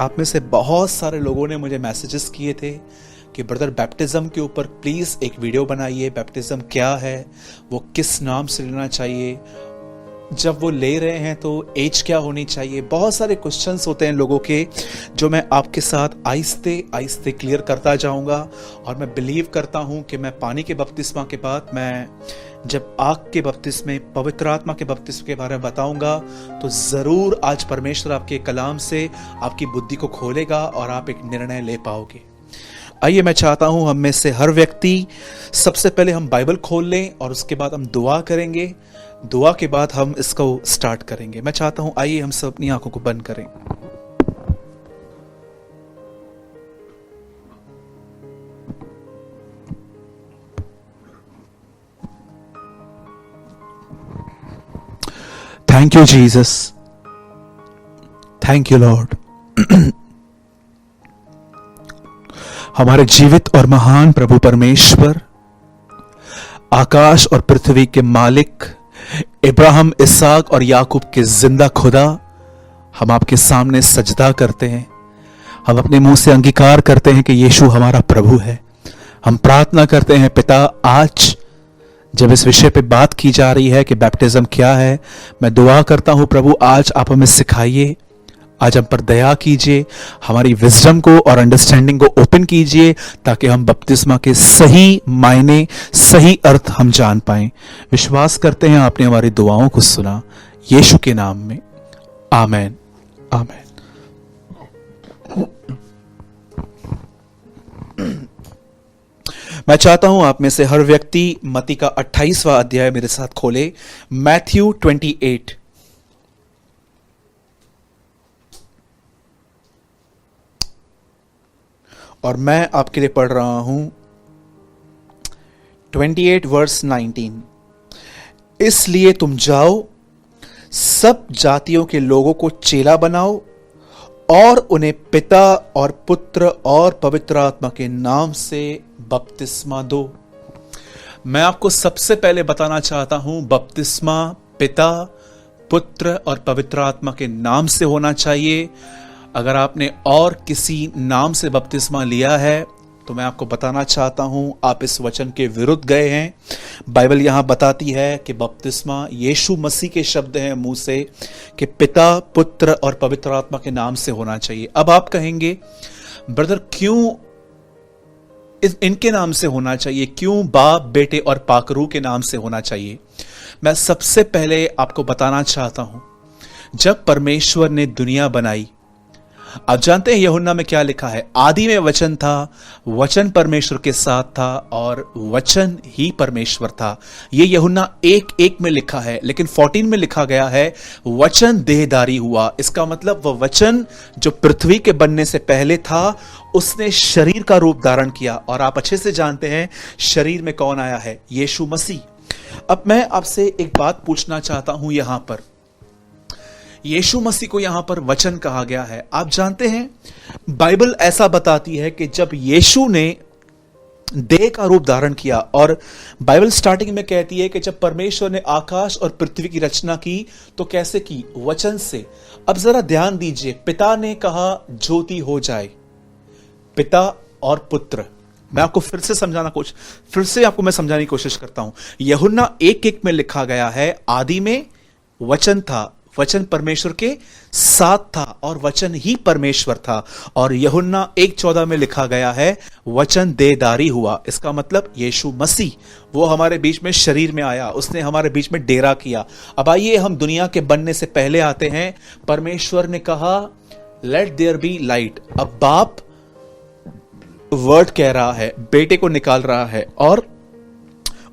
आप में से बहुत सारे लोगों ने मुझे मैसेजेस किए थे कि ब्रदर बैप्टिज्म के ऊपर प्लीज़ एक वीडियो बनाइए, बैप्टिज्म क्या है, वो किस नाम से लेना चाहिए, जब वो ले रहे हैं तो एज क्या होनी चाहिए। बहुत सारे क्वेश्चंस होते हैं लोगों के, जो मैं आपके साथ आहिस्ते आहिस्ते क्लियर करता जाऊंगा। और मैं बिलीव करता हूं कि मैं पानी के बपतिस्मा के बाद मैं जब आग के बपतिस्मे, पवित्र आत्मा के बपतिस्मे के बारे में बताऊंगा, तो ज़रूर आज परमेश्वर आपके कलाम से आपकी बुद्धि को खोलेगा और आप एक निर्णय ले पाओगे। आइए, मैं चाहता हूं हम में से हर व्यक्ति सबसे पहले हम बाइबल खोल लें और उसके बाद हम दुआ करेंगे। दुआ के बाद हम इसको स्टार्ट करेंगे। मैं चाहता हूं आइए हम सब अपनी आंखों को बंद करें। Thank you Jesus, thank you Lord. हमारे जीवित और महान प्रभु परमेश्वर, आकाश और पृथ्वी के मालिक, इब्राहिम, इसहाक और याकूब के जिंदा खुदा, हम आपके सामने सजदा करते हैं। हम अपने मुंह से अंगीकार करते हैं कि यीशु हमारा प्रभु है। हम प्रार्थना करते हैं पिता, आज जब इस विषय पे बात की जा रही है कि बैप्टिज्म क्या है, मैं दुआ करता हूं प्रभु, आज आप हमें सिखाइए, आज हम पर दया कीजिए, हमारी विजडम को और अंडरस्टैंडिंग को ओपन कीजिए, ताकि हम बपतिस्मा के सही मायने, सही अर्थ हम जान पाएं। विश्वास करते हैं आपने हमारी दुआओं को सुना, यीशु के नाम में, आमेन, आमेन। मैं चाहता हूं आप में से हर व्यक्ति मत्ती का 28वां अध्याय मेरे साथ खोले, मैथ्यू 28। और मैं आपके लिए पढ़ रहा हूं 28 वर्स 19। इसलिए तुम जाओ, सब जातियों के लोगों को चेला बनाओ और उन्हें पिता और पुत्र और पवित्र आत्मा के नाम से बपतिस्मा दो। मैं आपको सबसे पहले बताना चाहता हूं, बपतिस्मा पिता, पुत्र और पवित्र आत्मा के नाम से होना चाहिए। अगर आपने और किसी नाम से बपतिस्मा लिया है तो मैं आपको बताना चाहता हूं, आप इस वचन के विरुद्ध गए हैं। बाइबल यहां बताती है कि बपतिस्मा यीशु मसीह के शब्द हैं मुंह से कि पिता, पुत्र और पवित्र आत्मा के नाम से होना चाहिए। अब आप कहेंगे ब्रदर, क्यों इनके नाम से होना चाहिए, क्यों बाप, बेटे और पाकरू के नाम से होना चाहिए? मैं सबसे पहले आपको बताना चाहता हूं, जब परमेश्वर ने दुनिया बनाई, आप जानते हैं यूहन्ना में क्या लिखा है? आदि में वचन था, वचन परमेश्वर के साथ था और वचन ही परमेश्वर था। ये यूहन्ना 1:1 में लिखा है, लेकिन 14 में लिखा गया है वचन देहधारी हुआ। इसका मतलब वह वचन जो पृथ्वी के बनने से पहले था, उसने शरीर का रूप धारण किया। और आप अच्छे से जानते हैं शरीर में कौन आया है? यीशु मसीह। अब मैं आपसे एक बात पूछना चाहता हूं, यहां पर यीशु मसीह को यहां पर वचन कहा गया है। आप जानते हैं बाइबल ऐसा बताती है कि जब यीशु ने देह का रूप धारण किया, और बाइबल स्टार्टिंग में कहती है कि जब परमेश्वर ने आकाश और पृथ्वी की रचना की तो कैसे की? वचन से। अब जरा ध्यान दीजिए, पिता ने कहा ज्योति हो जाए, पिता और पुत्र। मैं आपको फिर से आपको मैं समझाने की कोशिश करता हूं। यूहन्ना 1:1 में लिखा गया है आदि में वचन था, वचन परमेश्वर के साथ था और वचन ही परमेश्वर था। और यूहन्ना 1:14 में लिखा गया है वचन देहधारी हुआ। इसका मतलब यीशु मसीह, वो हमारे बीच में शरीर में आया, उसने हमारे बीच में डेरा किया। अब आइए हम दुनिया के बनने से पहले आते हैं। परमेश्वर ने कहा लेट देयर बी लाइट। अब बाप वर्ड कह रहा है, बेटे को निकाल रहा है, और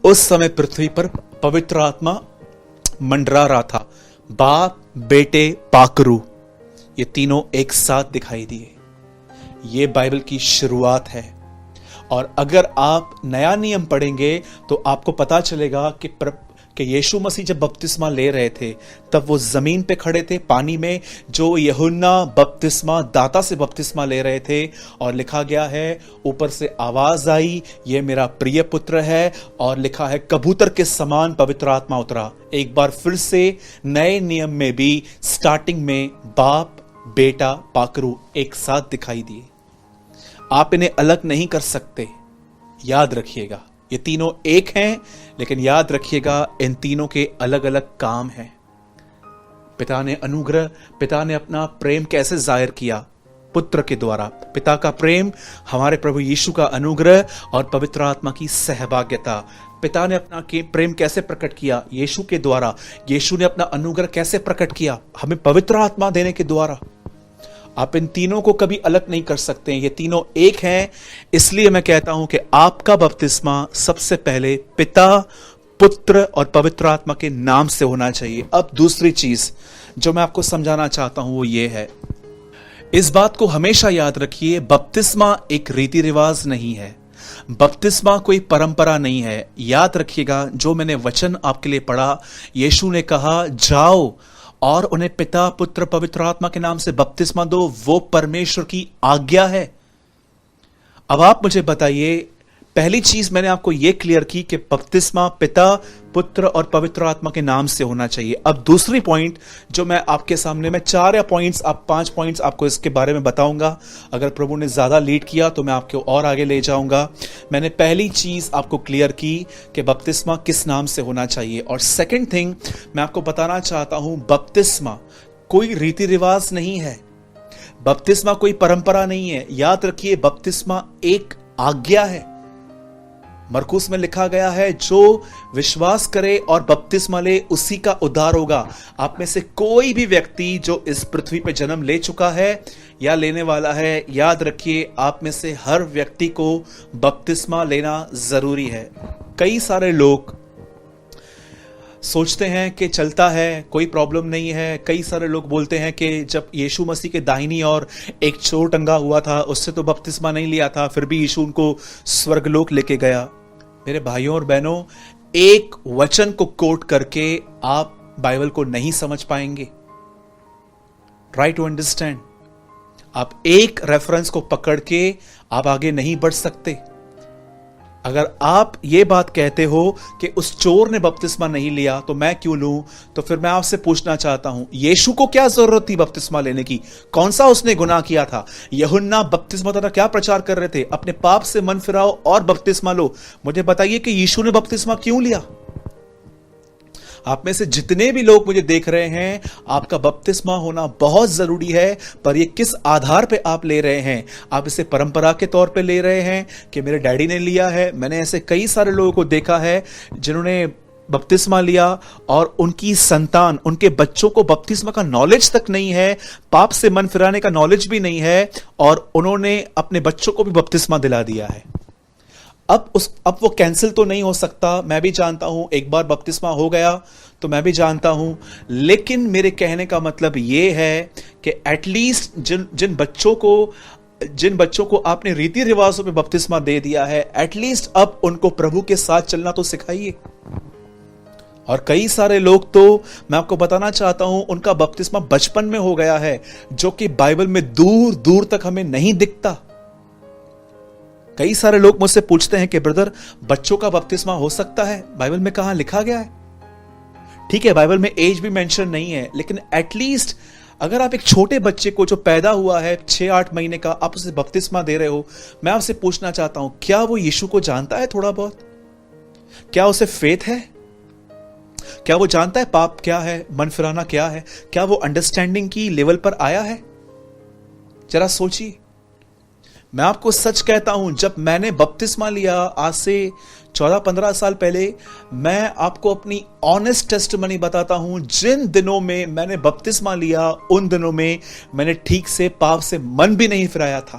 उस समय पृथ्वी पर पवित्र आत्मा मंडरा रहा था। बाप, बेटे, पाकरू, ये तीनों एक साथ दिखाई दिए। ये बाइबल की शुरुआत है। और अगर आप नया नियम पढ़ेंगे तो आपको पता चलेगा कि यीशु मसीह जब बपतिस्मा ले रहे थे तब वो जमीन पे खड़े थे पानी में, जो यूहन्ना बपतिस्मा दाता से बपतिस्मा ले रहे थे। और लिखा गया है ऊपर से आवाज आई, ये मेरा प्रिय पुत्र है। और लिखा है कबूतर के समान पवित्र आत्मा उतरा। एक बार फिर से नए नियम में भी स्टार्टिंग में बाप, बेटा, पाखरू एक साथ दिखाई दिए। आप इन्हें अलग नहीं कर सकते। याद रखिएगा, ये तीनों एक हैं, लेकिन याद रखिएगा इन तीनों के अलग अलग काम हैं। पिता ने अपना प्रेम कैसे जाहिर किया? पुत्र के द्वारा। पिता का प्रेम, हमारे प्रभु यीशु का अनुग्रह और पवित्र आत्मा की सहभागिता। पिता ने अपना प्रेम कैसे प्रकट किया? यीशु के द्वारा। यीशु ने अपना अनुग्रह कैसे प्रकट किया? हमें पवित्र आत्मा देने के द्वारा। आप इन तीनों को कभी अलग नहीं कर सकते, ये तीनों एक हैं। इसलिए मैं कहता हूं कि आपका बपतिस्मा सबसे पहले पिता, पुत्र और पवित्र आत्मा के नाम से होना चाहिए। अब दूसरी चीज जो मैं आपको समझाना चाहता हूं वो ये है, इस बात को हमेशा याद रखिए, बपतिस्मा एक रीति रिवाज नहीं है, बपतिस्मा कोई परंपरा नहीं है। याद रखिएगा, जो मैंने वचन आपके लिए पढ़ा, यीशु ने कहा जाओ और उन्हें पिता, पुत्र, पवित्र आत्मा के नाम से बपतिस्मा दो, वो परमेश्वर की आज्ञा है। अब आप मुझे बताइए, पहली चीज मैंने आपको यह क्लियर की कि बपतिस्मा पिता, पुत्र और पवित्र आत्मा के नाम से होना चाहिए। अब दूसरी पॉइंट जो मैं आपके सामने, मैं 5 पॉइंट्स आपको इसके बारे में बताऊंगा। अगर प्रभु ने ज्यादा लीड किया तो मैं आपको और आगे ले जाऊंगा। मैंने पहली चीज आपको क्लियर की कि बपतिस्मा किस नाम से होना चाहिए, और सेकंड थिंग मैं आपको बताना चाहता हूं, बपतिस्मा कोई रीति रिवाज नहीं है, बपतिस्मा कोई परंपरा नहीं है। याद रखिए, बपतिस्मा एक आज्ञा है। मरकुस में लिखा गया है, जो विश्वास करे और बपतिस्मा ले उसी का उद्धार होगा। आप में से कोई भी व्यक्ति जो इस पृथ्वी पे जन्म ले चुका है या लेने वाला है, याद रखिए आप में से हर व्यक्ति को बपतिस्मा लेना जरूरी है। कई सारे लोग सोचते हैं कि चलता है, कोई प्रॉब्लम नहीं है। कई सारे लोग बोलते हैं कि जब यीशु मसीह के दाहिनी और एक चोर टंगा हुआ था, उससे तो बपतिस्मा नहीं लिया था, फिर भी यीशु उनको स्वर्गलोक लेके गया। मेरे भाइयों और बहनों, एक वचन को कोट करके आप बाइबल को नहीं समझ पाएंगे। Try to understand. आप एक रेफरेंस को पकड़ के आप आगे नहीं बढ़ सकते। अगर आप ये बात कहते हो कि उस चोर ने बपतिस्मा नहीं लिया तो मैं क्यों लूं, तो फिर मैं आपसे पूछना चाहता हूं, यीशु को क्या जरूरत थी बपतिस्मा लेने की? कौन सा उसने गुनाह किया था? यूहन्ना बपतिस्मा द्वारा क्या प्रचार कर रहे थे? अपने पाप से मन फिराओ और बपतिस्मा लो। मुझे बताइए कि यीशु ने बपतिस्मा क्यों लिया? आप में से जितने भी लोग मुझे देख रहे हैं, आपका बपतिस्मा होना बहुत जरूरी है, पर ये किस आधार पे आप ले रहे हैं? आप इसे परंपरा के तौर पे ले रहे हैं कि मेरे डैडी ने लिया है। मैंने ऐसे कई सारे लोगों को देखा है जिन्होंने बपतिस्मा लिया और उनकी संतान, उनके बच्चों को बपतिस्मा का नॉलेज तक नहीं है, पाप से मन फिराने का नॉलेज भी नहीं है, और उन्होंने अपने बच्चों को भी बपतिस्मा दिला दिया है। अब वो कैंसिल तो नहीं हो सकता, मैं भी जानता हूं। एक बार बपतिस्मा हो गया तो मैं भी जानता हूं, लेकिन मेरे कहने का मतलब यह है कि एटलीस्ट जिन बच्चों को आपने रीति रिवाजों में बपतिस्मा दे दिया है, एटलीस्ट अब उनको प्रभु के साथ चलना तो सिखाइए। और कई सारे लोग तो, मैं आपको बताना चाहता हूं, उनका बपतिस्मा बचपन में हो गया है, जो कि बाइबल में दूर दूर तक हमें नहीं दिखता। कई सारे लोग मुझसे पूछते हैं कि ब्रदर, बच्चों का बपतिस्मा हो सकता है? बाइबल में कहां लिखा गया है? ठीक है, बाइबल में एज भी मेंशन नहीं है, लेकिन एटलीस्ट अगर आप एक छोटे बच्चे को जो पैदा हुआ है 6-8 महीने का, आप उसे बपतिस्मा दे रहे हो, मैं आपसे पूछना चाहता हूं, क्या वो यीशु को जानता है थोड़ा बहुत? क्या उसे फेथ है? क्या वो जानता है पाप क्या है, मन फिराना क्या है? क्या वो अंडरस्टैंडिंग की लेवल पर आया है? जरा सोचिए। मैं आपको सच कहता हूं, जब मैंने बपतिस्मा लिया आज से 14-15 साल पहले, मैं आपको अपनी ऑनेस्ट टेस्टिमनी बताता हूं, जिन दिनों में मैंने बपतिस्मा लिया, उन दिनों में मैंने ठीक से पाप से मन भी नहीं फिराया था,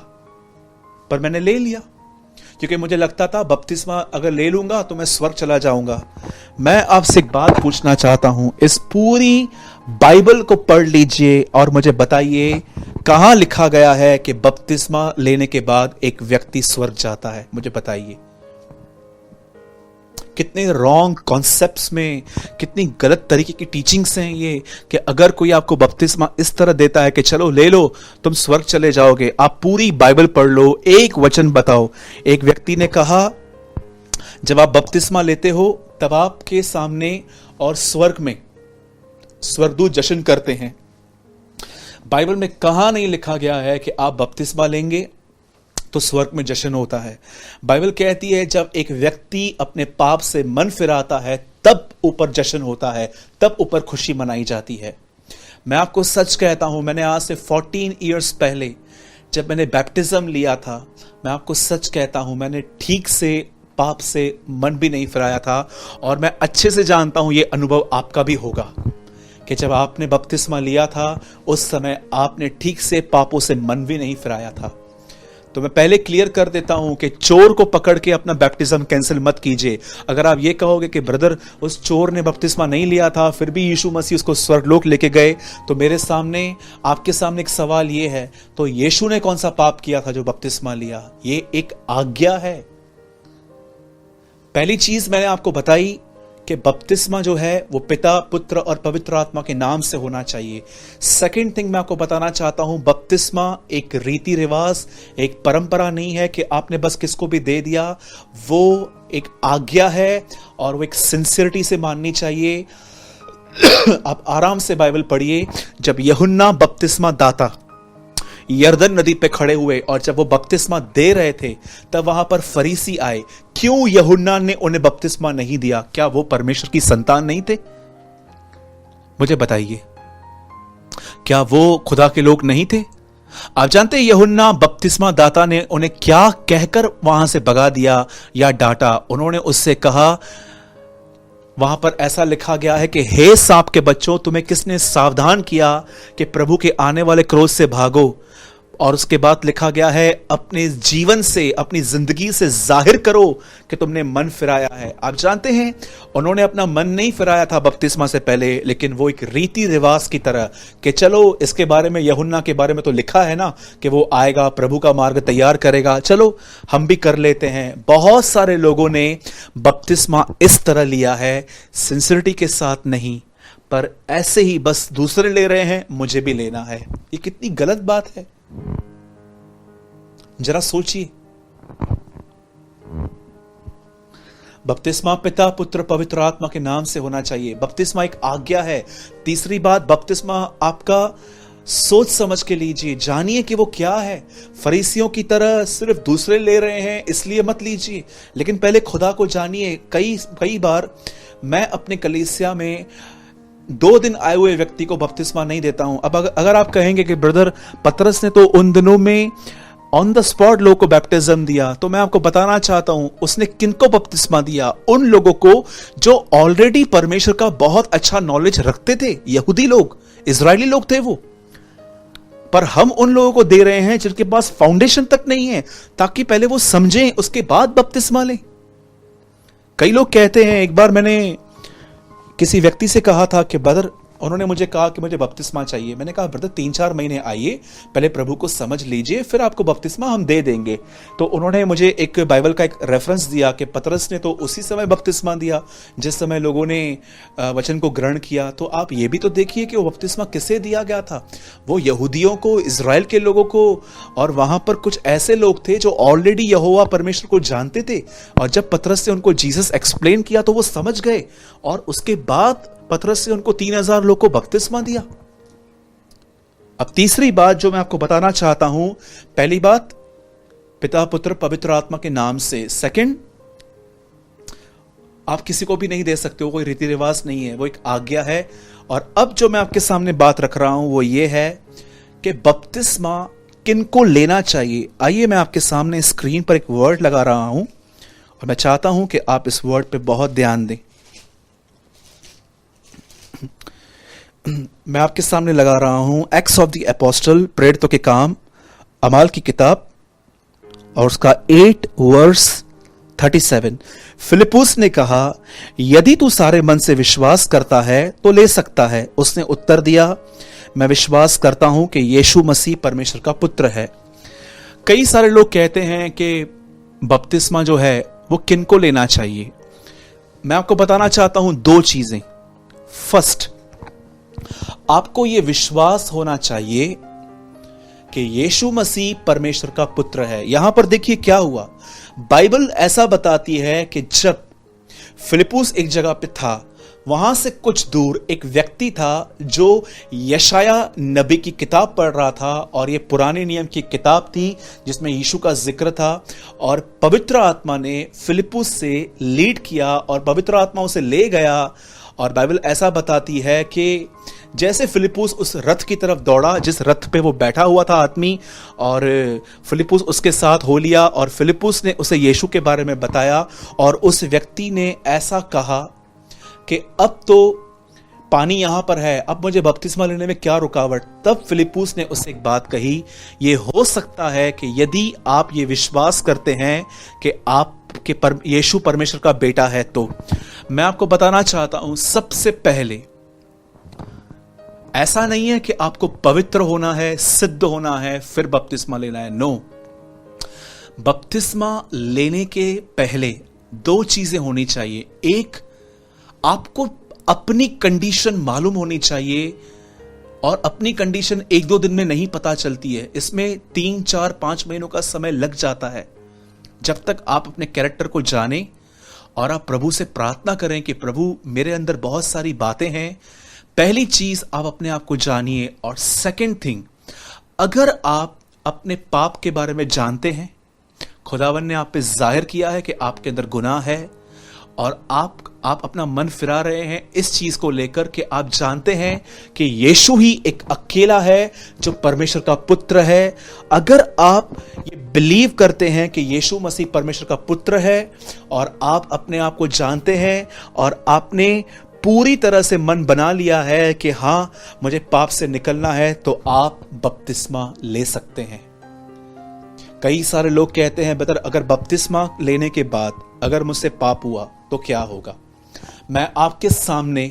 पर मैंने ले लिया क्योंकि मुझे लगता था बपतिस्मा अगर ले लूंगा तो मैं स्वर्ग चला जाऊंगा। मैं आपसे एक बात पूछना चाहता हूं, इस पूरी बाइबल को पढ़ लीजिए और मुझे बताइए कहां लिखा गया है कि बपतिस्मा लेने के बाद एक व्यक्ति स्वर्ग जाता है? मुझे बताइए। कितने रॉन्ग कॉन्सेप्ट्स में, कितनी गलत तरीके की टीचिंग्स हैं ये, कि अगर कोई आपको बपतिस्मा इस तरह देता है कि चलो ले लो तुम स्वर्ग चले जाओगे। आप पूरी बाइबल पढ़ लो, एक वचन बताओ। एक व्यक्ति ने कहा, जब आप बपतिस्मा लेते हो तब आपके सामने और स्वर्ग में स्वर्गदूत जश्न करते हैं। बाइबल में कहां नहीं लिखा गया है कि आप बपतिस्मा लेंगे तो स्वर्ग में जश्न होता है। बाइबल कहती है जब एक व्यक्ति अपने पाप से मन फिराता है तब ऊपर जश्न होता है, तब ऊपर खुशी मनाई जाती है। मैं आपको सच कहता हूं, मैंने आज से 14 इयर्स पहले जब मैंने बैप्टिज्म लिया था, मैं आपको सच कहता हूं मैंने ठीक से पाप से मन भी नहीं फिराया था। और मैं अच्छे से जानता हूं ये अनुभव आपका भी होगा कि जब आपने बपतिस्मा लिया था उस समय आपने ठीक से पापों से मन भी नहीं फिराया था। तो मैं पहले क्लियर कर देता हूं कि चोर को पकड़ के अपना बैप्टिज्म कैंसिल मत कीजिए। अगर आप ये कहोगे कि ब्रदर उस चोर ने बपतिस्मा नहीं लिया था फिर भी यीशु मसीह उसको स्वर्गलोक लेके गए, तो मेरे सामने आपके सामने एक सवाल ये है, तो यीशु ने कौन सा पाप किया था जो बपतिस्मा लिया? ये एक आज्ञा है। पहली चीज मैंने आपको बताई कि बपतिस्मा जो है वो पिता, पुत्र और पवित्र आत्मा के नाम से होना चाहिए। सेकंड थिंग मैं आपको बताना चाहता हूं, बपतिस्मा एक रीति रिवाज, एक परंपरा नहीं है कि आपने बस किसको भी दे दिया। वो एक आज्ञा है और वो एक सिंसियरिटी से माननी चाहिए। आप आराम से बाइबल पढ़िए। जब यूहन्ना बपतिस्मा दाता यरदन नदी पे खड़े हुए और जब वो बपतिस्मा दे रहे थे तब वहां पर फरीसी आए। क्यों यूहन्ना ने उन्हें बपतिस्मा नहीं दिया? क्या वो परमेश्वर की संतान नहीं थे? मुझे बताइए, क्या वो खुदा के लोग नहीं थे? आप जानते हैं यूहन्ना बपतिस्मा दाता ने उन्हें क्या कहकर वहां से भगा दिया या डांटा? उन्होंने उससे कहा, वहां पर ऐसा लिखा गया है कि हे सांप के बच्चों, तुम्हें किसने सावधान किया कि प्रभु के आने वाले क्रोध से भागो? और उसके बाद लिखा गया है, अपने जीवन से, अपनी जिंदगी से जाहिर करो कि तुमने मन फिराया है। आप जानते हैं उन्होंने अपना मन नहीं फिराया था बपतिस्मा से पहले, लेकिन वो एक रीति रिवाज की तरह कि चलो इसके बारे में, यूहन्ना के बारे में तो लिखा है ना कि वो आएगा, प्रभु का मार्ग तैयार करेगा, चलो हम भी कर लेते हैं। बहुत सारे लोगों ने बपतिस्मा इस तरह लिया है, सिंसियरिटी के साथ नहीं, पर ऐसे ही बस दूसरे ले रहे हैं, मुझे भी लेना है। ये कितनी गलत बात है, जरा सोचिए। बपतिस्मा पिता, पुत्र, पवित्र आत्मा के नाम से होना चाहिए। बपतिस्मा एक आज्ञा है। तीसरी बात, बपतिस्मा आपका सोच समझ के लीजिए, जानिए कि वो क्या है। फरीसियों की तरह सिर्फ दूसरे ले रहे हैं इसलिए मत लीजिए, लेकिन पहले खुदा को जानिए। कई बार मैं अपने कलीसिया में 2 दिन आए हुए व्यक्ति को बपतिस्मा नहीं देता हूं। अब अगर आप कहेंगे कि ब्रदर पतरस ने तो उन दिनों में ऑन द स्पॉट लोगों को बैप्टिज्म दिया, तो मैं आपको बताना चाहता हूं उसने किनको बपतिस्मा दिया? उन लोगों को जो ऑलरेडी परमेश्वर का बहुत अच्छा नॉलेज रखते थे। यहूदी लोग, इजरायली लोग थे वो। पर हम उन लोगों को दे रहे हैं जिनके पास फाउंडेशन तक नहीं है, ताकि पहले वो समझें उसके बाद बपतिस्मा लें। कई लोग कहते हैं, एक बार मैंने किसी व्यक्ति से कहा था कि ब्रदर, उन्होंने मुझे कहा कि मुझे बपतिस्मा चाहिए। मैंने कहा ब्रदर 3-4 महीने आइए, पहले प्रभु को समझ लीजिए, फिर आपको बपतिस्मा हम दे देंगे। तो उन्होंने मुझे एक बाइबल का एक रेफरेंस दिया कि पतरस ने तो उसी समय बपतिस्मा दिया जिस समय लोगों ने वचन को ग्रहण किया। तो आप ये भी तो देखिए कि वो बपतिस्मा किसे दिया गया था? वो यहूदियों को, इजराइल के लोगों को। और वहां पर कुछ ऐसे लोग थे जो ऑलरेडी यहोवा परमेश्वर को जानते थे, और जब पतरस ने उनको जीसस एक्सप्लेन किया तो वो समझ गए, और उसके बाद पतरस से उनको 3000 लोग को बपतिस्मा दिया। अब तीसरी बात जो मैं आपको बताना चाहता हूं, पहली बात पिता, पुत्र, पवित्र आत्मा के नाम से। सेकंड, आप किसी को भी नहीं दे सकते हो, कोई रीति रिवाज नहीं है, वो एक आज्ञा है। और अब जो मैं आपके सामने बात रख रहा हूं वो ये है कि बपतिस्मा किनको लेना चाहिए। आइए मैं आपके सामने स्क्रीन पर एक वर्ड लगा रहा हूं और मैं चाहता हूं कि आप इस वर्ड पे बहुत ध्यान दें। मैं आपके सामने लगा रहा हूं एक्ट्स ऑफ द एपोस्टल, प्रेरितों के काम, अमाल की किताब, और उसका 8 वर्स 37। फिलिपुस ने कहा, यदि तू सारे मन से विश्वास करता है तो ले सकता है। उसने उत्तर दिया, मैं विश्वास करता हूं कि यीशु मसीह परमेश्वर का पुत्र है। कई सारे लोग कहते हैं कि बपतिस्मा जो है वो किनको लेना चाहिए। मैं आपको बताना चाहता हूं 2 चीजें। फर्स्ट, आपको यह विश्वास होना चाहिए कि यीशु मसीह परमेश्वर का पुत्र है। यहां पर देखिए क्या हुआ। बाइबल ऐसा बताती है कि जब फिलिपुस एक जगह पे था वहां से कुछ दूर एक व्यक्ति था जो यशाया नबी की किताब पढ़ रहा था, और ये पुराने नियम की किताब थी जिसमें यीशु का जिक्र था। और पवित्र आत्मा ने फिलिप्पुस से लीड किया और पवित्र आत्मा उसे ले गया। और बाइबल ऐसा बताती है कि जैसे फिलिप्पुस उस रथ की तरफ दौड़ा जिस रथ पे वो बैठा हुआ था आदमी, और फिलिप्पुस उसके साथ हो लिया, और फिलिप्पुस ने उसे यीशु के बारे में बताया, और उस व्यक्ति ने ऐसा कहा कि अब तो पानी यहां पर है, अब मुझे बपतिस्मा लेने में क्या रुकावट। तब फिलिप्पुस ने उससे एक बात कही, ये हो सकता है कि यदि आप ये विश्वास करते हैं कि आपके यीशु परमेश्वर का बेटा है। तो मैं आपको बताना चाहता हूं, सबसे पहले ऐसा नहीं है कि आपको पवित्र होना है, सिद्ध होना है, फिर बपतिस्मा लेना है। नो, बपतिस्मा लेने के पहले दो चीजें होनी चाहिए। एक, आपको अपनी कंडीशन मालूम होनी चाहिए, और अपनी कंडीशन एक दो दिन में नहीं पता चलती है, इसमें 3, 4, 5 महीनों का समय लग जाता है। जब तक आप अपने कैरेक्टर को जाने और आप प्रभु से प्रार्थना करें कि प्रभु मेरे अंदर बहुत सारी बातें हैं, पहली चीज आप अपने आप को जानिए। और सेकंड थिंग, अगर आप अपने पाप के बारे में जानते हैं, खुदावन ने आप पे जाहिर किया है कि आपके अंदर गुनाह है, और आप अपना मन फिरा रहे हैं इस चीज को लेकर कि आप जानते हैं कि यीशु ही एक अकेला है जो परमेश्वर का पुत्र है। अगर आप ये बिलीव करते हैं कि यीशु मसीह परमेश्वर का पुत्र है, और आप अपने आप को जानते हैं, और आपने पूरी तरह से मन बना लिया है कि हां मुझे पाप से निकलना है, तो आप बपतिस्मा ले सकते हैं। कई सारे लोग कहते हैं, बेहतर अगर बपतिस्मा लेने के बाद अगर मुझसे पाप हुआ तो क्या होगा। मैं आपके सामने,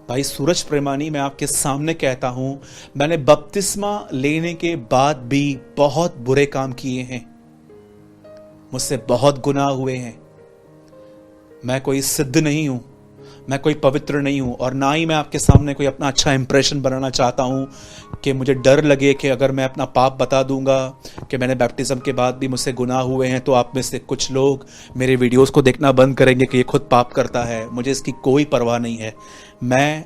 भाई सूरज प्रेमानी, मैं आपके सामने कहता हूं, मैंने बपतिस्मा लेने के बाद भी बहुत बुरे काम किए हैं, मुझसे बहुत गुनाह हुए हैं। मैं कोई सिद्ध नहीं हूं, मैं कोई पवित्र नहीं हूं, और ना ही मैं आपके सामने कोई अपना अच्छा इंप्रेशन बनाना चाहता हूं कि मुझे डर लगे कि अगर मैं अपना पाप बता दूंगा कि मैंने बैप्टिज्म के बाद भी मुझसे गुनाह हुए हैं, तो आप में से कुछ लोग मेरे वीडियोस को देखना बंद करेंगे कि ये खुद पाप करता है। मुझे इसकी कोई परवाह नहीं है। मैं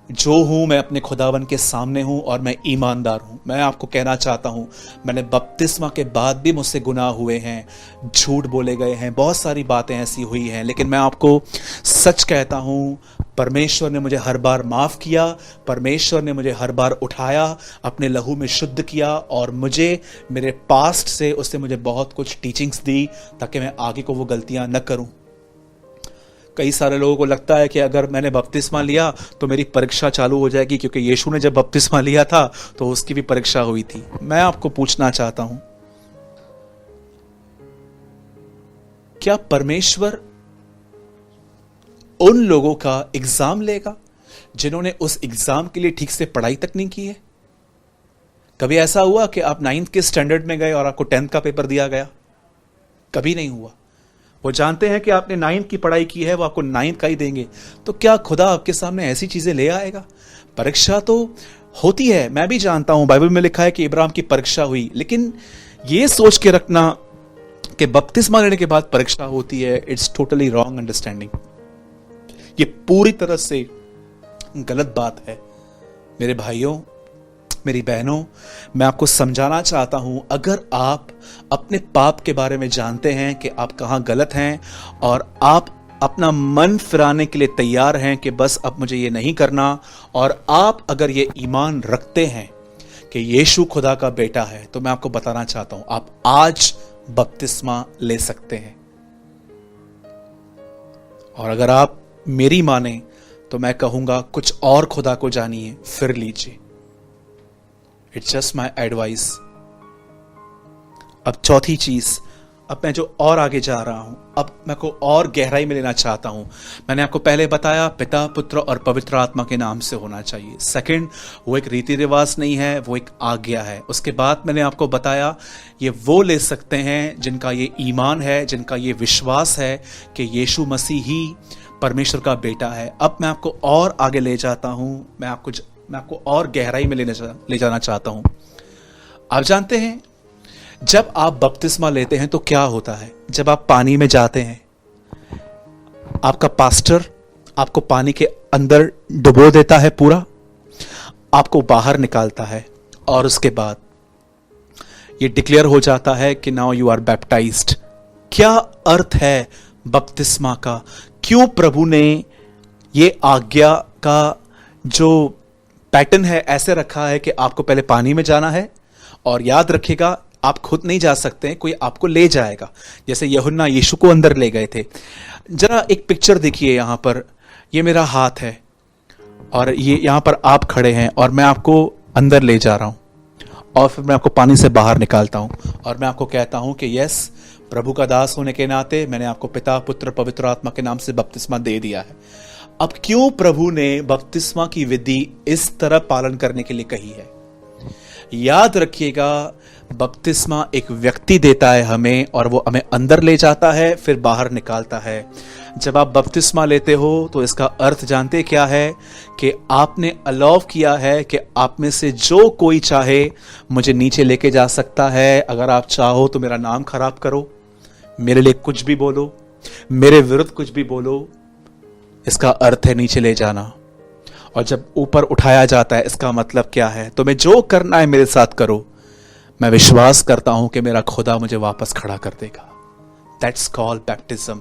जो हूं, मैं अपने खुदावन के सामने हूं, और मैं ईमानदार हूं। मैं आपको कहना चाहता हूं, मैंने बपतिस्मा के बाद भी मुझसे गुनाह हुए हैं, झूठ बोले गए हैं, बहुत सारी बातें ऐसी हुई हैं, लेकिन मैं आपको सच कहता हूं, परमेश्वर ने मुझे हर बार माफ किया, परमेश्वर ने मुझे हर बार उठाया, अपने लहू में शुद्ध किया, और मुझे मेरे पास्ट से उसने मुझे बहुत कुछ टीचिंग्स दी ताकि मैं आगे को वो गलतियां न करूं। कई सारे लोगों को लगता है कि अगर मैंने बपतिस्मा लिया तो मेरी परीक्षा चालू हो जाएगी, क्योंकि यीशु ने जब बपतिस्मा लिया था तो उसकी भी परीक्षा हुई थी। मैं आपको पूछना चाहता हूं, क्या परमेश्वर उन लोगों का एग्जाम लेगा जिन्होंने उस एग्जाम के लिए ठीक से पढ़ाई तक नहीं की है? कभी ऐसा हुआ कि आप 9th के स्टैंडर्ड में गए और आपको 10th का पेपर दिया गया? कभी नहीं हुआ। वो जानते हैं कि आपने 9th की पढ़ाई की है, वो आपको 9th का ही देंगे। तो क्या खुदा आपके सामने ऐसी चीजें ले आएगा? परीक्षा तो होती है, मैं भी जानता हूं, बाइबल में लिखा है कि इब्राहिम की परीक्षा हुई, लेकिन ये सोच के रखना कि बपतिस्मा लेने के बाद परीक्षा होती है, इट्स टोटली रॉन्ग अंडरस्टैंडिंग। ये पूरी तरह से गलत बात है। मेरे भाइयों, मेरी बहनों, मैं आपको समझाना चाहता हूं, अगर आप अपने पाप के बारे में जानते हैं कि आप कहां गलत हैं, और आप अपना मन फिराने के लिए तैयार हैं कि बस अब मुझे ये नहीं करना, और आप अगर ये ईमान रखते हैं कि यीशु खुदा का बेटा है, तो मैं आपको बताना चाहता हूं, आप आज बपतिस्मा ले सकते हैं। और अगर आप मेरी माने तो मैं कहूंगा कुछ और खुदा को जानिए, फिर लीजिए। It's just my advice. अब चौथी चीज, अब मैं जो और आगे जा रहा हूं, अब मैं को और गहराई में लेना चाहता हूं। मैंने आपको पहले बताया पिता, पुत्र और पवित्र आत्मा के नाम से होना चाहिए। सेकंड, वो एक रीति रिवाज नहीं है, वो एक आज्ञा है। उसके बाद मैंने आपको बताया ये वो ले सकते हैं जिनका ये ईमान है, जिनका ये विश्वास है कि यीशु मसीह ही परमेश्वर का बेटा है। अब मैं आपको और आगे ले जाता हूं, मैं आपको और गहराई में ले जाना चाहता हूं। आप जानते हैं जब आप बपतिस्मा लेते हैं तो क्या होता है? जब आप पानी में जाते हैं, आपका पास्टर आपको पानी के अंदर डुबो देता है पूरा, आपको बाहर निकालता है, और उसके बाद ये डिक्लेयर हो जाता है कि नाउ यू आर बैप्टाइज्ड। क्या अर्थ है बपतिस्मा का? क्यों प्रभु ने ये आज्ञा का जो पैटर्न है ऐसे रखा है कि आपको पहले पानी में जाना है, और याद रखिएगा आप खुद नहीं जा सकते हैं, कोई आपको ले जाएगा, जैसे यूहन्ना यीशु को अंदर ले गए थे। जरा एक पिक्चर देखिए, यहां पर ये मेरा हाथ है और ये यहां पर आप खड़े हैं, और मैं आपको अंदर ले जा रहा हूं, और फिर मैं आपको पानी से बाहर निकालता हूं, और मैं आपको कहता हूं कि यस, प्रभु का दास होने के नाते मैंने आपको पिता, पुत्र, पवित्र आत्मा के नाम से बपतिस्मा दे दिया है। अब क्यों प्रभु ने बपतिस्मा की विधि इस तरह पालन करने के लिए कही है? याद रखिएगा, बपतिस्मा एक व्यक्ति देता है हमें, और वो हमें अंदर ले जाता है, फिर बाहर निकालता है। जब आप बपतिस्मा लेते हो तो इसका अर्थ जानते क्या है? कि आपने अलाउ किया है कि आप में से जो कोई चाहे मुझे नीचे लेके जा सकता है। अगर आप चाहो तो मेरा नाम खराब करो, मेरे लिए कुछ भी बोलो, मेरे विरुद्ध कुछ भी बोलो, इसका अर्थ है नीचे ले जाना। और जब ऊपर उठाया जाता है, इसका मतलब क्या है? तुम्हें जो करना है मेरे साथ करो, मैं विश्वास करता हूं कि मेरा खुदा मुझे वापस खड़ा कर देगा। That's called baptism.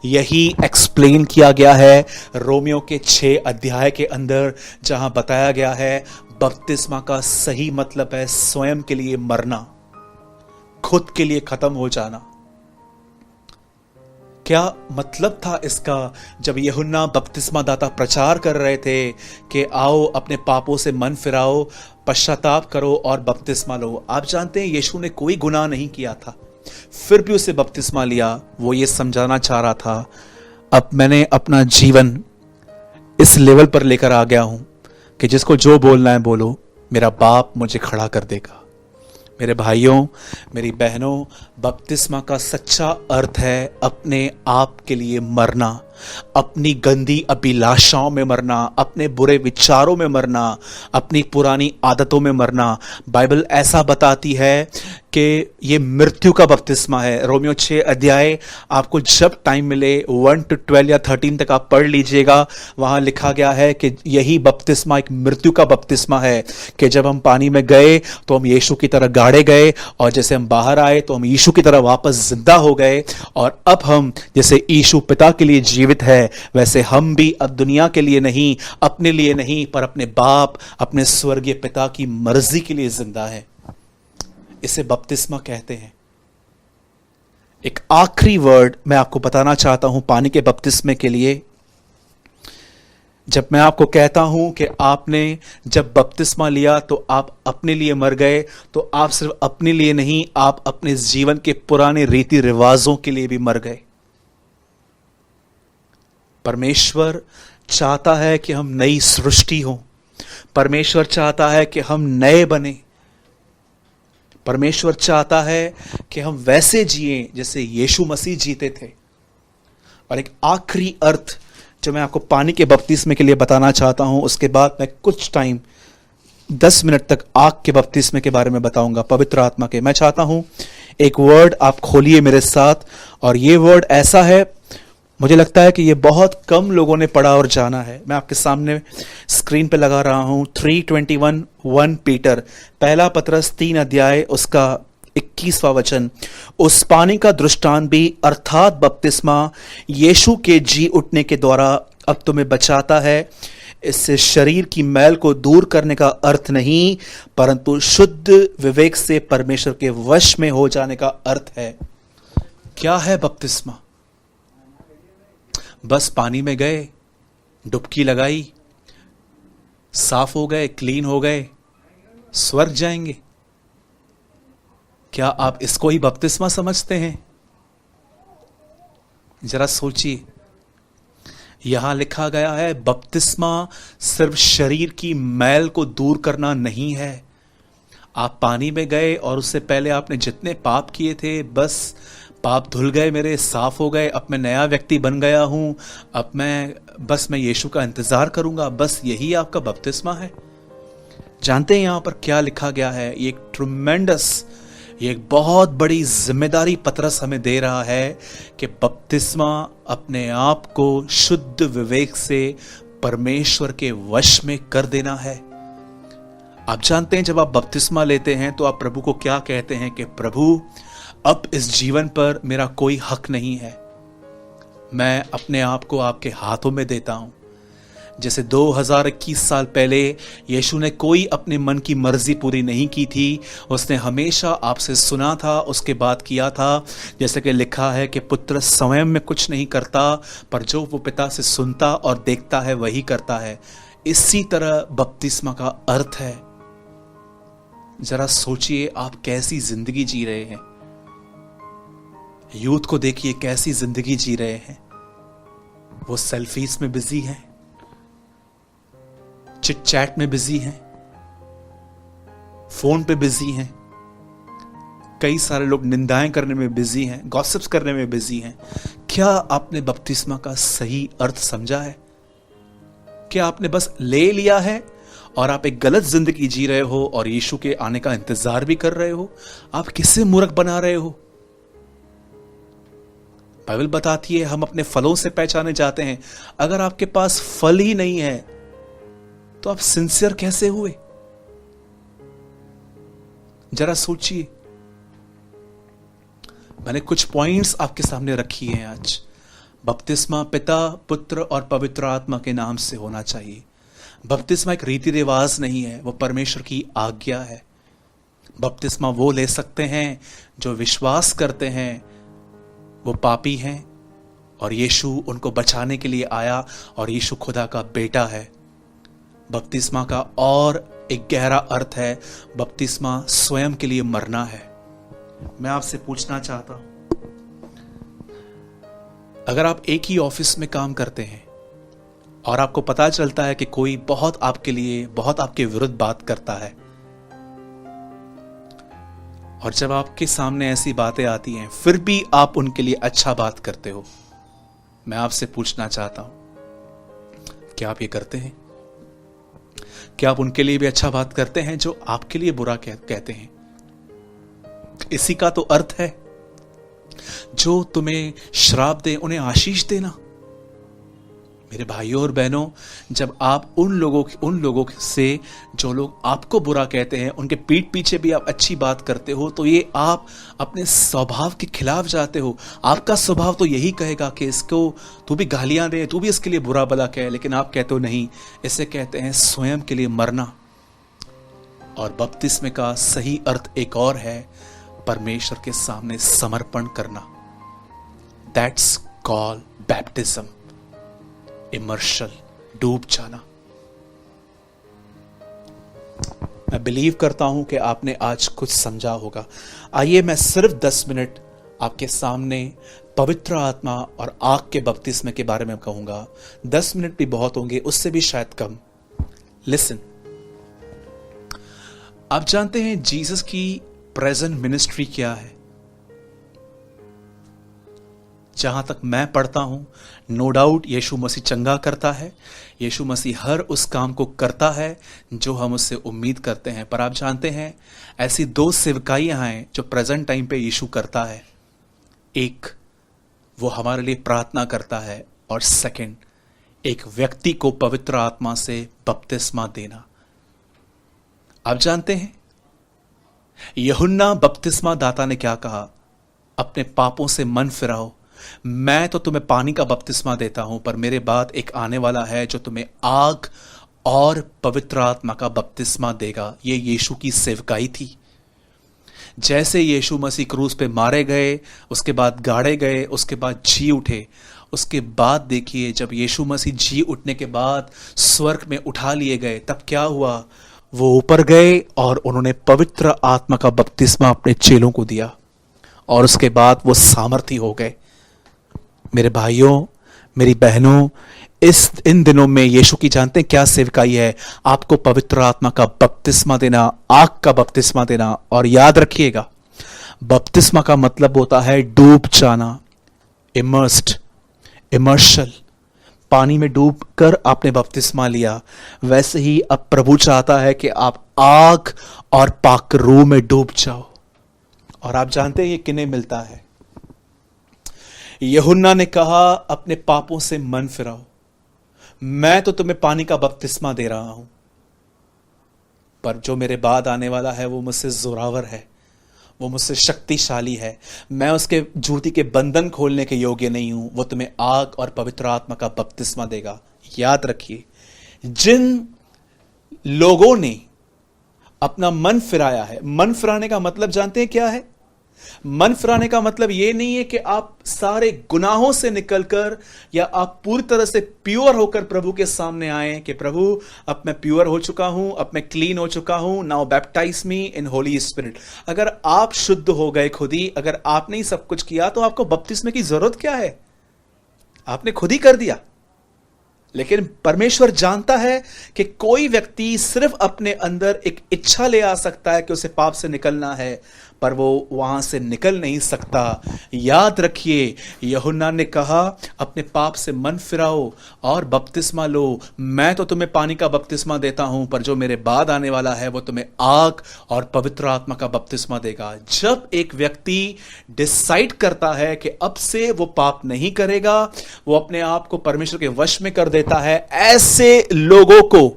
यही एक्सप्लेन किया गया है रोमियो के 6 अध्याय के अंदर, जहां बताया गया है बपतिस्मा का सही मतलब है स्वयं के लिए मरना, खुद के लिए खत्म हो जाना। क्या मतलब था इसका? जब यूहन्ना बपतिस्मा दाता प्रचार कर रहे थे कि आओ अपने पापों से मन फिराओ, पश्चाताप करो और बपतिस्मा लो। आप जानते हैं यीशु ने कोई गुनाह नहीं किया था, फिर भी उसे बपतिस्मा लिया। वो ये समझाना चाह रहा था, अब मैंने अपना जीवन इस लेवल पर लेकर आ गया हूं कि जिसको जो बोलना है बोलो, मेरा बाप मुझे खड़ा कर देगा। मेरे भाइयों, मेरी बहनों, बपतिस्मा का सच्चा अर्थ है अपने आप के लिए मरना, अपनी गंदी अभिलाषाओं में मरना, अपने बुरे विचारों में मरना, अपनी पुरानी आदतों में मरना। बाइबल ऐसा बताती है कि ये मृत्यु का बपतिस्मा है। रोमियो 6 अध्याय आपको जब टाइम मिले 1 to 12 या 13 तक आप पढ़ लीजिएगा। वहां लिखा गया है कि यही बपतिस्मा एक मृत्यु का बपतिस्मा है, कि जब हम पानी में गए तो हम यीशु की तरह गाड़े गए, और जैसे हम बाहर आए तो हम यीशु की तरह वापस जिंदा हो गए। और अब हम जैसे यीशु पिता के लिए जीवित है, वैसे हम भी अब दुनिया के लिए नहीं, अपने लिए नहीं, पर अपने बाप, अपने स्वर्गीय पिता की मर्जी के लिए जिंदा है। इसे बपतिस्मा कहते हैं। एक आखिरी वर्ड मैं आपको बताना चाहता हूं पानी के बपतिस्मे के लिए। जब मैं आपको कहता हूं कि आपने जब बपतिस्मा लिया तो आप अपने लिए मर गए, तो आप सिर्फ अपने लिए नहीं, आप अपने जीवन के पुराने रीति रिवाजों के लिए भी मर गए। परमेश्वर चाहता है कि हम नई सृष्टि हो, परमेश्वर चाहता है कि हम नए बने, परमेश्वर चाहता है कि हम वैसे जिएं जैसे यीशु मसीह जीते थे। और एक आखिरी अर्थ जो मैं आपको पानी के बपतिस्मे के लिए बताना चाहता हूं, उसके बाद मैं कुछ टाइम 10 मिनट तक आग के बपतिस्मे के बारे में बताऊंगा, पवित्र आत्मा के। मैं चाहता हूं एक वर्ड आप खोलिए मेरे साथ, और ये वर्ड ऐसा है, मुझे लगता है कि ये बहुत कम लोगों ने पढ़ा और जाना है। मैं आपके सामने स्क्रीन पे लगा रहा हूं 3:21 1 पीटर, पहला पतरस 3 अध्याय उसका 21वां वचन। उस पानी का दृष्टांत भी अर्थात बपतिस्मा यीशु के जी उठने के द्वारा अब तुम्हें बचाता है। इससे शरीर की मैल को दूर करने का अर्थ नहीं, परंतु शुद्ध विवेक से परमेश्वर के वश में हो जाने का अर्थ है। क्या है बपतिस्मा? बस पानी में गए, डुबकी लगाई, साफ हो गए, क्लीन हो गए, स्वर्ग जाएंगे? क्या आप इसको ही बपतिस्मा समझते हैं? जरा सोचिए, यहां लिखा गया है बपतिस्मा सिर्फ शरीर की मैल को दूर करना नहीं है। आप पानी में गए और उससे पहले आपने जितने पाप किए थे, बस पाप धुल गए मेरे, साफ हो गए, अब मैं नया व्यक्ति बन गया हूं, अब मैं यीशु का इंतजार करूंगा, बस यही आपका बपतिस्मा है। जानते हैं यहां पर क्या लिखा गया है? ये एक ट्रिमेंडस, ये एक बहुत बड़ी जिम्मेदारी पतरस हमें दे रहा है कि बपतिस्मा अपने आप को शुद्ध विवेक से परमेश्वर के वश में कर देना है। आप जानते हैं जब आप बपतिस्मा लेते हैं तो आप प्रभु को क्या कहते हैं कि प्रभु, अब इस जीवन पर मेरा कोई हक नहीं है, मैं अपने आप को आपके हाथों में देता हूं। जैसे 2021 साल पहले यीशु ने कोई अपने मन की मर्जी पूरी नहीं की थी, उसने हमेशा आपसे सुना था, उसके बाद किया था। जैसे कि लिखा है कि पुत्र स्वयं में कुछ नहीं करता, पर जो वो पिता से सुनता और देखता है वही करता है। इसी तरह बपतिस्मा का अर्थ है। जरा सोचिए आप कैसी जिंदगी जी रहे हैं। यूथ को देखिए कैसी जिंदगी जी रहे हैं। वो सेल्फीज में बिजी हैं, चिट चैट में बिजी हैं, फोन पे बिजी हैं, कई सारे लोग निंदाएं करने में बिजी हैं, गॉसिप्स करने में बिजी हैं। क्या आपने बपतिस्मा का सही अर्थ समझा है? क्या आपने बस ले लिया है और आप एक गलत जिंदगी जी रहे हो और यीशु के आने का इंतजार भी कर रहे हो? आप किससे मूर्ख बना रहे हो? बाइबल बताती है हम अपने फलों से पहचाने जाते हैं। अगर आपके पास फल ही नहीं है तो आप सिंसियर कैसे हुए? जरा सोचिए। मैंने कुछ पॉइंट्स आपके सामने रखी हैं आज। बपतिस्मा पिता, पुत्र और पवित्र आत्मा के नाम से होना चाहिए। बपतिस्मा एक रीति रिवाज नहीं है, वो परमेश्वर की आज्ञा है। बपतिस्मा वो ले सकते हैं जो विश्वास करते हैं वो पापी हैं और यीशु उनको बचाने के लिए आया और यीशु खुदा का बेटा है। बपतिस्मा का और एक गहरा अर्थ है, बपतिस्मा स्वयं के लिए मरना है। मैं आपसे पूछना चाहता हूं, अगर आप एक ही ऑफिस में काम करते हैं और आपको पता चलता है कि कोई बहुत आपके लिए, बहुत आपके विरुद्ध बात करता है, और जब आपके सामने ऐसी बातें आती हैं फिर भी आप उनके लिए अच्छा बात करते हो, मैं आपसे पूछना चाहता हूं, क्या आप ये करते हैं? क्या आप उनके लिए भी अच्छा बात करते हैं जो आपके लिए बुरा कहते हैं? इसी का तो अर्थ है, जो तुम्हें श्राप दे उन्हें आशीष देना। मेरे भाइयों और बहनों, जब आप उन लोगों से जो लोग आपको बुरा कहते हैं उनके पीठ पीछे भी आप अच्छी बात करते हो, तो ये आप अपने स्वभाव के खिलाफ जाते हो। आपका स्वभाव तो यही कहेगा कि इसको तू भी गालियां दे, तू भी इसके लिए बुरा भला कहे, लेकिन आप कहते हो नहीं, इसे कहते हैं स्वयं के लिए मरना। और बपतिस्मे का सही अर्थ एक और है, परमेश्वर के सामने समर्पण करना। दैट्स कॉल्ड बैप्टिज्म, इमर्शन, डूब जाना। मैं बिलीव करता हूं कि आपने आज कुछ समझा होगा। आइए मैं सिर्फ 10 मिनट आपके सामने पवित्र आत्मा और आग के बपतिस्मे के बारे में कहूंगा। 10 मिनट भी बहुत होंगे, उससे भी शायद कम। लिसन, आप जानते हैं जीसस की प्रेजेंट मिनिस्ट्री क्या है? जहां तक मैं पढ़ता हूं, नो डाउट यीशु मसीह चंगा करता है, यीशु मसीह हर उस काम को करता है जो हम उससे उम्मीद करते हैं। पर आप जानते हैं ऐसी 2 सेवकाइयां हैं जो प्रेजेंट टाइम पे यीशु करता है। एक, वो हमारे लिए प्रार्थना करता है, और सेकंड, एक व्यक्ति को पवित्र आत्मा से बपतिस्मा देना। आप जानते हैं यूहन्ना बपतिस्मा दाता ने क्या कहा? अपने पापों से मन फिराओ, मैं तो तुम्हें पानी का बपतिस्मा देता हूं, पर मेरे बाद एक आने वाला है जो तुम्हें आग और पवित्र आत्मा का बपतिस्मा देगा। ये यीशु की सेवकाई थी। जैसे यीशु मसीह क्रूस पे मारे गए, उसके बाद गाड़े गए, उसके बाद जी उठे, उसके बाद देखिए जब यीशु मसीह जी उठने के बाद स्वर्ग में उठा लिए गए, तब क्या हुआ? वो ऊपर गए और उन्होंने पवित्र आत्मा का बपतिस्मा अपने चेलों को दिया, और उसके बाद वो सामर्थी हो गए। मेरे भाइयों, मेरी बहनों, इन दिनों में यीशु की जानते हैं क्या सेवकाई है? आपको पवित्र आत्मा का बपतिस्मा देना, आग का बपतिस्मा देना। और याद रखिएगा, बपतिस्मा का मतलब होता है डूब जाना, इमर्स्ड, इमर्शन। पानी में डूब कर आपने बपतिस्मा लिया, वैसे ही अब प्रभु चाहता है कि आप आग और पाक रूह में डूब जाओ। और आप जानते हैं ये किन्हें मिलता है? यूहन्ना ने कहा अपने पापों से मन फिराओ। मैं तो तुम्हें पानी का बपतिस्मा दे रहा हूं, पर जो मेरे बाद आने वाला है वो मुझसे जोरावर है, वो मुझसे शक्तिशाली है, मैं उसके जूती के बंधन खोलने के योग्य नहीं हूं, वो तुम्हें आग और पवित्र आत्मा का बपतिस्मा देगा। याद रखिए, जिन लोगों ने अपना मन फिराया है, मन फिराने का मतलब जानते हैं क्या है? मन फिराने का मतलब यह नहीं है कि आप सारे गुनाहों से निकलकर या आप पूरी तरह से प्योर होकर प्रभु के सामने आए कि प्रभु अब मैं प्योर हो चुका हूं, अब मैं क्लीन हो चुका हूं, नाउ बैप्टाइज मी इन होली स्पिरिट। अगर आप शुद्ध हो गए खुद ही, अगर आपने ही सब कुछ किया, तो आपको बपतिस्मे की जरूरत क्या है? आपने खुद ही कर दिया। लेकिन परमेश्वर जानता है कि कोई व्यक्ति सिर्फ अपने अंदर एक इच्छा ले आ सकता है कि उसे पाप से निकलना है, पर वो वहां से निकल नहीं सकता। याद रखिए, यूहन्ना ने कहा अपने पाप से मन फिराओ और बपतिस्मा लो। मैं तो तुम्हें पानी का बपतिस्मा देता हूं, पर जो मेरे बाद आने वाला है वो तुम्हें आग और पवित्र आत्मा का बपतिस्मा देगा। जब एक व्यक्ति डिसाइड करता है कि अब से वो पाप नहीं करेगा, वो अपने आप को परमेश्वर के वश में कर देता है, ऐसे लोगों को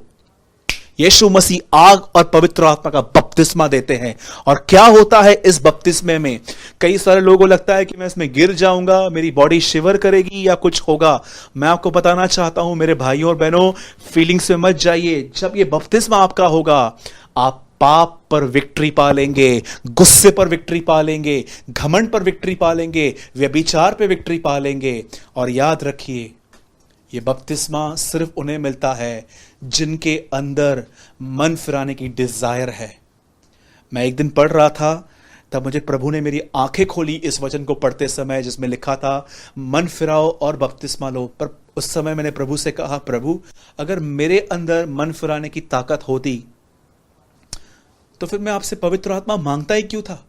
यीशु मसीह आग और पवित्र आत्मा का बपतिस्मा देते हैं। और क्या होता है इस बपतिस्मे में? कई सारे लोगों को लगता है कि मैं इसमें गिर जाऊंगा, मेरी बॉडी शिवर करेगी या कुछ होगा। मैं आपको बताना चाहता हूं मेरे भाइयों और बहनों, फीलिंग्स में मत जाइए। जब ये बपतिस्मा आपका होगा, आप पाप पर विक्ट्री पा लेंगे, गुस्से पर विक्ट्री पा लेंगे, घमंड पर विक्ट्री पा लेंगे, व्यभिचार पर विक्ट्री पा लेंगे। और याद रखिए, ये बपतिस्मा सिर्फ उन्हें मिलता है जिनके अंदर मन फिराने की डिजायर है। मैं एक दिन पढ़ रहा था, तब मुझे प्रभु ने मेरी आंखें खोली इस वचन को पढ़ते समय, जिसमें लिखा था मन फिराओ और बपतिस्मा लो। पर उस समय मैंने प्रभु से कहा, प्रभु अगर मेरे अंदर मन फिराने की ताकत होती तो फिर मैं आपसे पवित्र आत्मा मांगता ही क्यों था?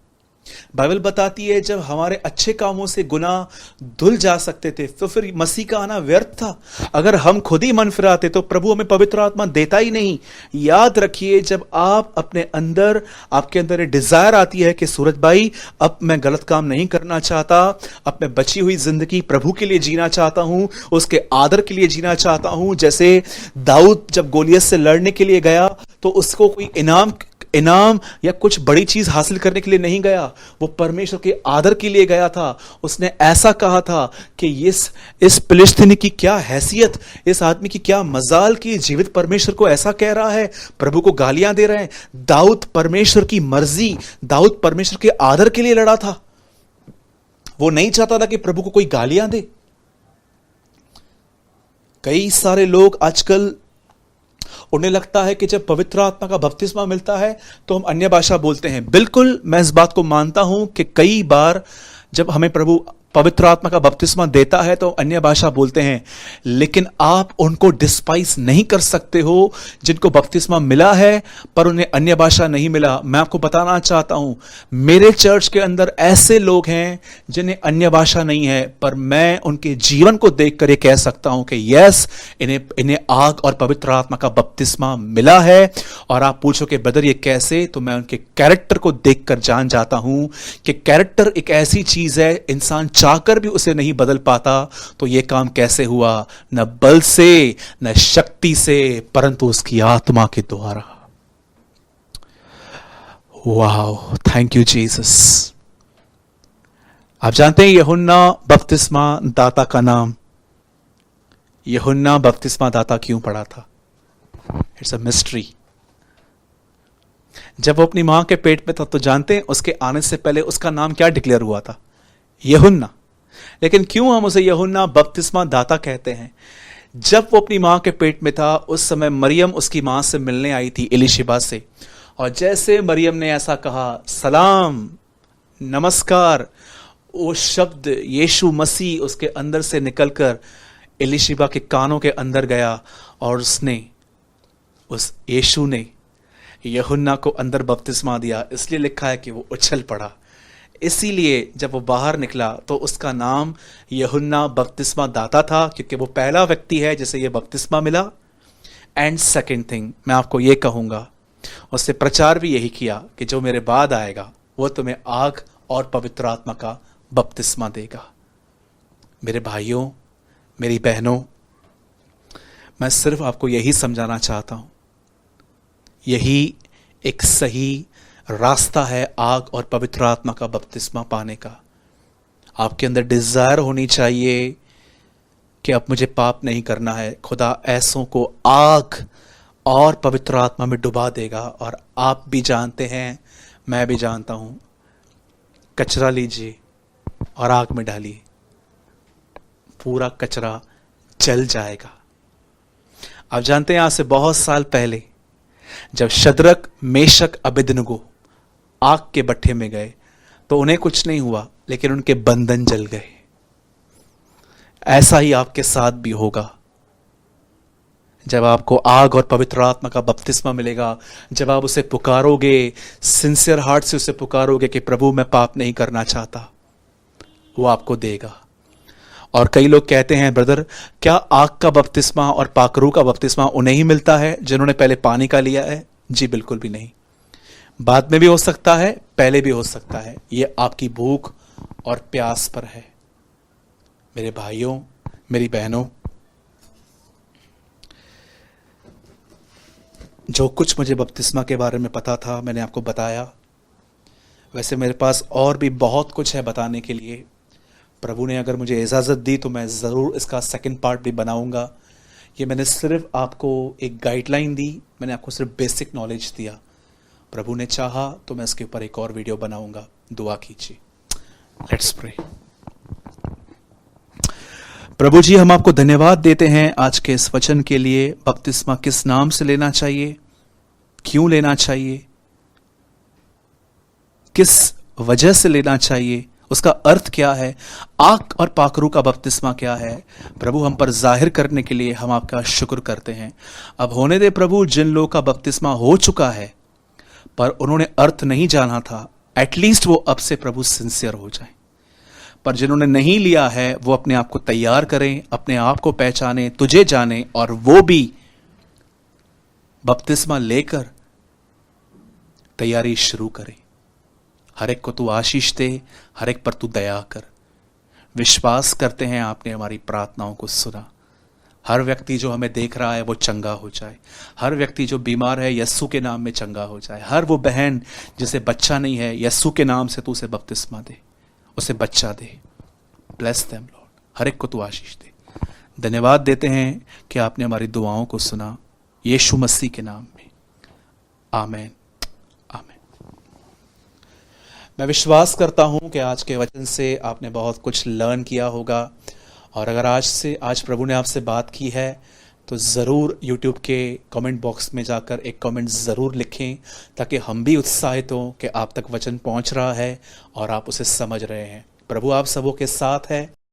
बाइबल बताती है जब हमारे अच्छे कामों से गुनाह धुल जा सकते थे तो फिर मसीह का आना व्यर्थ था। अगर हम खुद ही मन फिराते तो प्रभु हमें पवित्र आत्मा देता ही नहीं। याद रखिए, जब आप अपने अंदर, आपके अंदर ये डिजायर आती है कि सूरज भाई अब मैं गलत काम नहीं करना चाहता, अब मैं बची हुई जिंदगी प्रभु के लिए जीना चाहता हूं, उसके आदर के लिए जीना चाहता हूं। जैसे दाऊद जब गोलियत से लड़ने के लिए गया तो उसको कोई इनाम या कुछ बड़ी चीज हासिल करने के लिए नहीं गया, वो परमेश्वर के आदर के लिए गया था। उसने ऐसा कहा था कि इस फिलिस्तीनी की क्या हैसियत, इस आदमी की क्या मजाल कि जीवित परमेश्वर को ऐसा कह रहा है, प्रभु को गालियां दे रहे हैं। दाऊद परमेश्वर की मर्जी, दाऊद परमेश्वर के आदर के लिए लड़ा था। वो नहीं चाहता था कि प्रभु को कोई गालियां दे। कई सारे लोग आजकल, उन्हें लगता है कि जब पवित्र आत्मा का बपतिस्मा मिलता है तो हम अन्य भाषा बोलते हैं। बिल्कुल, मैं इस बात को मानता हूं कि कई बार जब हमें प्रभु पवित्र आत्मा का बपतिस्मा देता है तो अन्य भाषा बोलते हैं, लेकिन आप उनको डिस्पाइस नहीं कर सकते हो जिनको बपतिस्मा मिला है पर उन्हें अन्य भाषा नहीं मिला। मैं आपको बताना चाहता हूं, मेरे चर्च के अंदर ऐसे लोग हैं जिन्हें अन्य भाषा नहीं है, पर मैं उनके जीवन को देखकर ये कह सकता हूं कि यस, इन्हें आग और पवित्र आत्मा का बपतिस्मा मिला है। और आप पूछो कि ब्रदर ये कैसे, तो मैं उनके कैरेक्टर को देखकर जान जाता हूं कि कैरेक्टर एक ऐसी चीज है, इंसान चाहकर भी उसे नहीं बदल पाता। तो यह काम कैसे हुआ? न बल से, न शक्ति से, परंतु उसकी आत्मा के द्वारा। वाह, थैंक यू जीसस। आप जानते हैं यूहन्ना बपतिस्मा दाता का नाम यूहन्ना बपतिस्मा दाता क्यों पड़ा था? It's a mystery. जब वो अपनी मां के पेट में था तो जानते हैं उसके आने से पहले उसका नाम क्या डिक्लेयर हुआ था? यूहन्ना। लेकिन क्यों हम उसे यूहन्ना बपतिस्मा दाता कहते हैं? जब वो अपनी मां के पेट में था उस समय मरियम उसकी मां से मिलने आई थी एलीशिबा से, और जैसे मरियम ने ऐसा कहा, सलाम, नमस्कार, वो शब्द यीशु मसीह उसके अंदर से निकलकर एलीशिबा के कानों के अंदर गया और उस यीशु ने यूहन्ना को अंदर बपतिस्मा दिया। इसलिए लिखा है कि वो उछल पड़ा। इसीलिए जब वो बाहर निकला तो उसका नाम यूहन्ना बपतिस्मा दाता था, क्योंकि वो पहला व्यक्ति है जिसे ये बपतिस्मा मिला। एंड सेकंड थिंग मैं आपको ये कहूंगा, उससे प्रचार भी यही किया कि जो मेरे बाद आएगा वो तुम्हें आग और पवित्र आत्मा का बपतिस्मा देगा। मेरे भाइयों, मेरी बहनों, मैं सिर्फ आपको यही समझाना चाहता हूं, यही एक सही रास्ता है आग और पवित्र आत्मा का बपतिस्मा पाने का। आपके अंदर डिजायर होनी चाहिए कि अब मुझे पाप नहीं करना है। खुदा ऐसों को आग और पवित्र आत्मा में डुबा देगा। और आप भी जानते हैं, मैं भी जानता हूं, कचरा लीजिए और आग में डालिए, पूरा कचरा जल जाएगा। आप जानते हैं, आज से बहुत साल पहले जब शद्रक, मेशक, अबेदनगो आग के भट्ठे में गए तो उन्हें कुछ नहीं हुआ, लेकिन उनके बंधन जल गए। ऐसा ही आपके साथ भी होगा। जब आपको आग और पवित्र आत्मा का बपतिस्मा मिलेगा, जब आप उसे पुकारोगे, सिंसियर हार्ट से उसे पुकारोगे कि प्रभु मैं पाप नहीं करना चाहता, वो आपको देगा। और कई लोग कहते हैं, ब्रदर क्या आग का बपतिस्मा और पाकरू का बपतिस्मा उन्हें ही मिलता है जिन्होंने पहले पानी का लिया है? जी बिल्कुल भी नहीं। बाद में भी हो सकता है, पहले भी हो सकता है। यह आपकी भूख और प्यास पर है। मेरे भाइयों, मेरी बहनों, जो कुछ मुझे बपतिस्मा के बारे में पता था मैंने आपको बताया। वैसे मेरे पास और भी बहुत कुछ है बताने के लिए। प्रभु ने अगर मुझे इजाज़त दी तो मैं ज़रूर इसका सेकंड पार्ट भी बनाऊंगा। ये मैंने सिर्फ आपको एक गाइडलाइन दी, मैंने आपको सिर्फ बेसिक नॉलेज दिया। प्रभु ने चाहा तो मैं इसके ऊपर एक और वीडियो बनाऊंगा। दुआ कीजिए। Let's pray. प्रभु जी, हम आपको धन्यवाद देते हैं आज के इस वचन के लिए। बपतिस्मा किस नाम से लेना चाहिए, क्यों लेना चाहिए, किस वजह से लेना चाहिए, उसका अर्थ क्या है, आग और पाखरू का बपतिस्मा क्या है, प्रभु हम पर जाहिर करने के लिए हम आपका शुक्र करते हैं। अब होने दे प्रभु, जिन लोगों का बपतिस्मा हो चुका है पर उन्होंने अर्थ नहीं जाना था, एटलीस्ट वो अब से प्रभु सिंसियर हो जाएं। पर जिन्होंने नहीं लिया है वो अपने आप को तैयार करें, अपने आप को पहचाने, तुझे जाने, और वो भी बपतिस्मा लेकर तैयारी शुरू करें। हर एक को तू आशीष दे, हर एक पर तू दया कर। विश्वास करते हैं आपने हमारी प्रार्थनाओं को सुना। हर व्यक्ति जो हमें देख रहा है वो चंगा हो जाए। हर व्यक्ति जो बीमार है यस्सु के नाम में चंगा हो जाए। हर वो बहन जिसे बच्चा नहीं है, यस्सु के नाम से तू उसे बपतिस्मा दे, उसे बच्चा दे। Bless them Lord. हर एक को तू आशीष दे। धन्यवाद देते हैं कि आपने हमारी दुआओं को सुना, यीशु मसीह के नाम में, आमीन आमीन। मैं विश्वास करता हूं कि आज के वचन से आपने बहुत कुछ लर्न किया होगा। और अगर आज प्रभु ने आपसे बात की है तो ज़रूर YouTube के कमेंट बॉक्स में जाकर एक कमेंट ज़रूर लिखें, ताकि हम भी उत्साहित हों कि आप तक वचन पहुंच रहा है और आप उसे समझ रहे हैं। प्रभु आप सबों के साथ है।